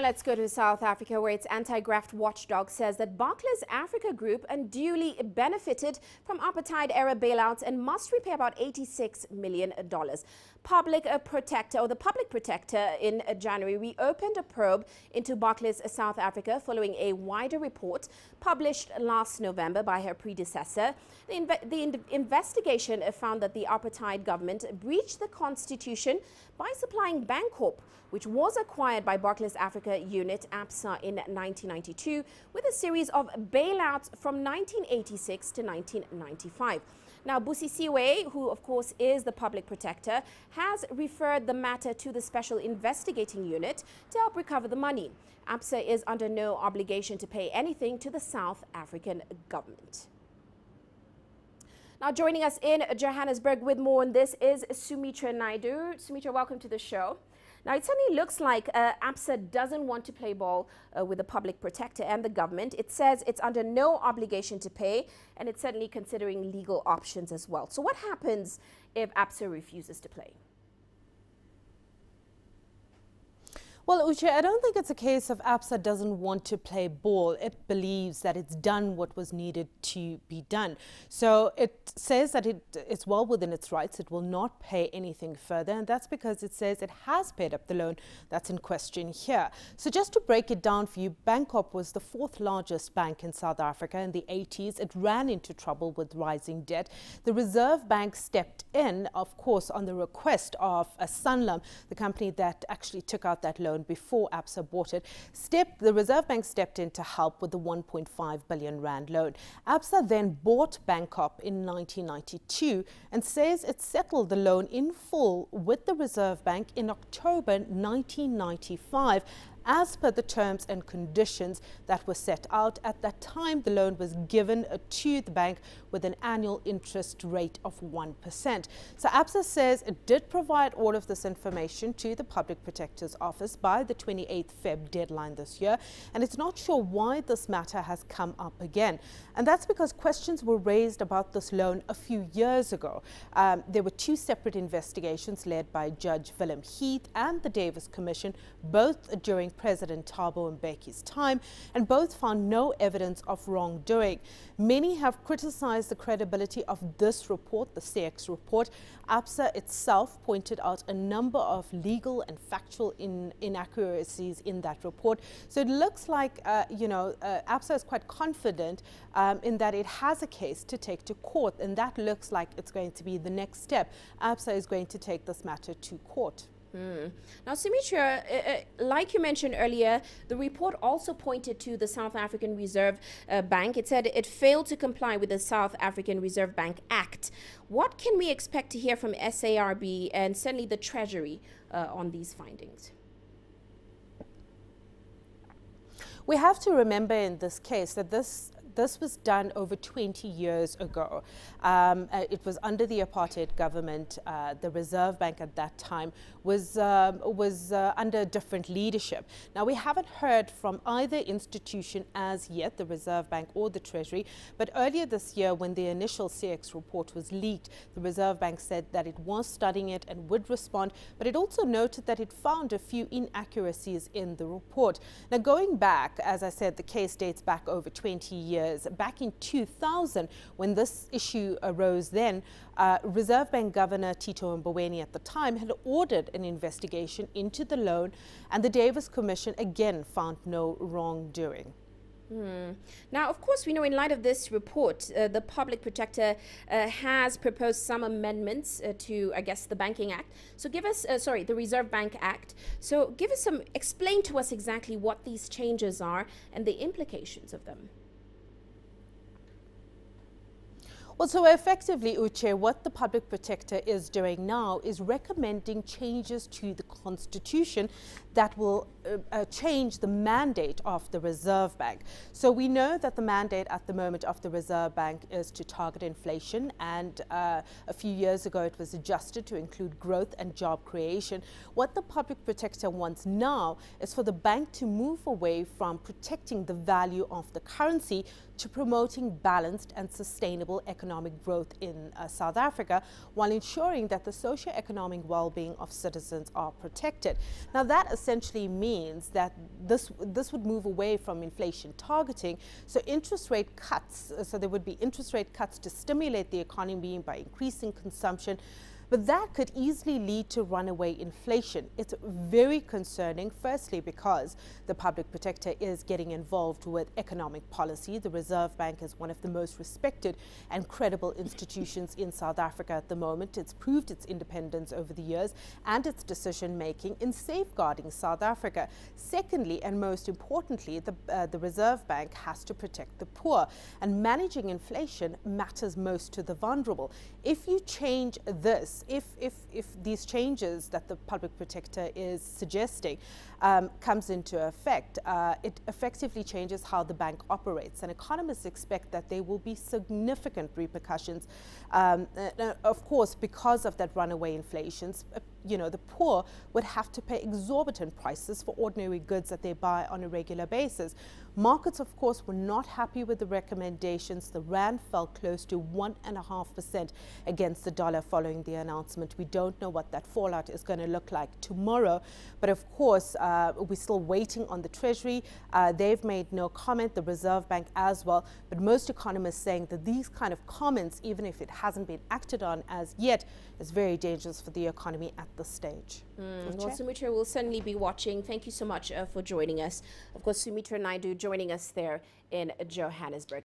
Now let's go to South Africa, where its anti-graft watchdog says that Barclays Africa Group unduly benefited from apartheid-era bailouts and must repay about $86 million. The Public Protector in January reopened a probe into Barclays South Africa following a wider report published last November by her predecessor. The investigation found that the apartheid government breached the constitution by supplying Bancorp, which was acquired by Barclays Africa unit Absa in 1992, with a series of bailouts from 1986 to 1995. Now, Busisiwe, who of course is the public protector, has referred the matter to the Special Investigating Unit to help recover the money. Absa is under no obligation to pay anything to the South African government. Now, joining us in Johannesburg with more on this is Sumitra Naidu. Sumitra, welcome to the show. Now, it certainly looks like Absa doesn't want to play ball with the public protector and the government. It says it's under no obligation to pay, and it's certainly considering legal options as well. So what happens if Absa refuses to play? Well, Uche, I don't think it's a case of Absa doesn't want to play ball. It believes that it's done what was needed to be done. So it says that it's well within its rights. It will not pay anything further. And that's because it says it has paid up the loan that's in question here. So just to break it down for you, Bancorp was the fourth largest bank in South Africa in the 80s. It ran into trouble with rising debt. The Reserve Bank stepped in, of course, on the request of Sanlam, the company that actually took out that loan before Absa bought it. The Reserve Bank stepped in to help with the 1.5 billion rand loan. Absa then bought Bancorp in 1992 and says it settled the loan in full with the Reserve Bank in October 1995. As per the terms and conditions that were set out. At that time, the loan was given to the bank with an annual interest rate of 1%. So Absa says it did provide all of this information to the Public Protector's Office by the 28th Feb deadline this year, and it's not sure why this matter has come up again. And that's because questions were raised about this loan a few years ago. There were two separate investigations led by Judge Willem Heath and the Davis Commission, both during President Thabo Mbeki's time, and both found no evidence of wrongdoing. Many have criticized the credibility of this report, the CX report. Absa itself pointed out a number of legal and factual inaccuracies in that report. So it looks like, Absa is quite confident in that it has a case to take to court, and that looks like it's going to be the next step. Absa is going to take this matter to court. Now, Sumitra, like you mentioned earlier, the report also pointed to the South African Reserve Bank. It said it failed to comply with the South African Reserve Bank Act. What can we expect to hear from SARB and certainly the Treasury on these findings? We have to remember in this case that this was done over 20 years ago. It was under the apartheid government. The Reserve Bank at that time was under different leadership. Now, we haven't heard from either institution as yet, the Reserve Bank or the Treasury, but earlier this year when the initial CX report was leaked, the Reserve Bank said that it was studying it and would respond, but it also noted that it found a few inaccuracies in the report. Now, going back, as I said, the case dates back over 20 years. Back in 2000, when this issue arose then, Reserve Bank Governor Tito Mboweni at the time had ordered an investigation into the loan, and the Davis Commission again found no wrongdoing. Now, of course, we know in light of this report, the Public Protector has proposed some amendments to, I guess, the Banking Act. So give us, the Reserve Bank Act. So explain to us exactly what these changes are and the implications of them. Well, so effectively, Uche, what the Public Protector is doing now is recommending changes to the Constitution that will change the mandate of the Reserve Bank. So we know that the mandate at the moment of the Reserve Bank is to target inflation, and a few years ago it was adjusted to include growth and job creation. What the Public Protector wants now is for the bank to move away from protecting the value of the currency to promoting balanced and sustainable economic growth in South Africa, while ensuring that the socio-economic well-being of citizens are protected. Now, that essentially means that this would move away from inflation targeting. So interest rate cuts, so there would be interest rate cuts to stimulate the economy by increasing consumption. But that could easily lead to runaway inflation. It's very concerning, firstly, because the public protector is getting involved with economic policy. The Reserve Bank is one of the most respected and credible institutions in South Africa at the moment. It's proved its independence over the years and its decision-making in safeguarding South Africa. Secondly, and most importantly, the Reserve Bank has to protect the poor. And managing inflation matters most to the vulnerable. If you change this, if these changes that the public protector is suggesting comes into effect, it effectively changes how the bank operates. And economists expect that there will be significant repercussions, of course, because of that runaway inflation. You know, the poor would have to pay exorbitant prices for ordinary goods that they buy on a regular basis. Markets, of course, were not happy with the recommendations. The rand fell close to 1.5% against the dollar following the announcement. We don't know what that fallout is going to look like tomorrow. But of course, we're still waiting on the Treasury. They've made no comment, the Reserve Bank as well. But most economists saying that these kind of comments, even if it hasn't been acted on as yet, is very dangerous for the economy at this stage. Well, Sumitra will certainly be watching. Thank you so much for joining us. Of course, Sumitra Naidu joining us there in Johannesburg.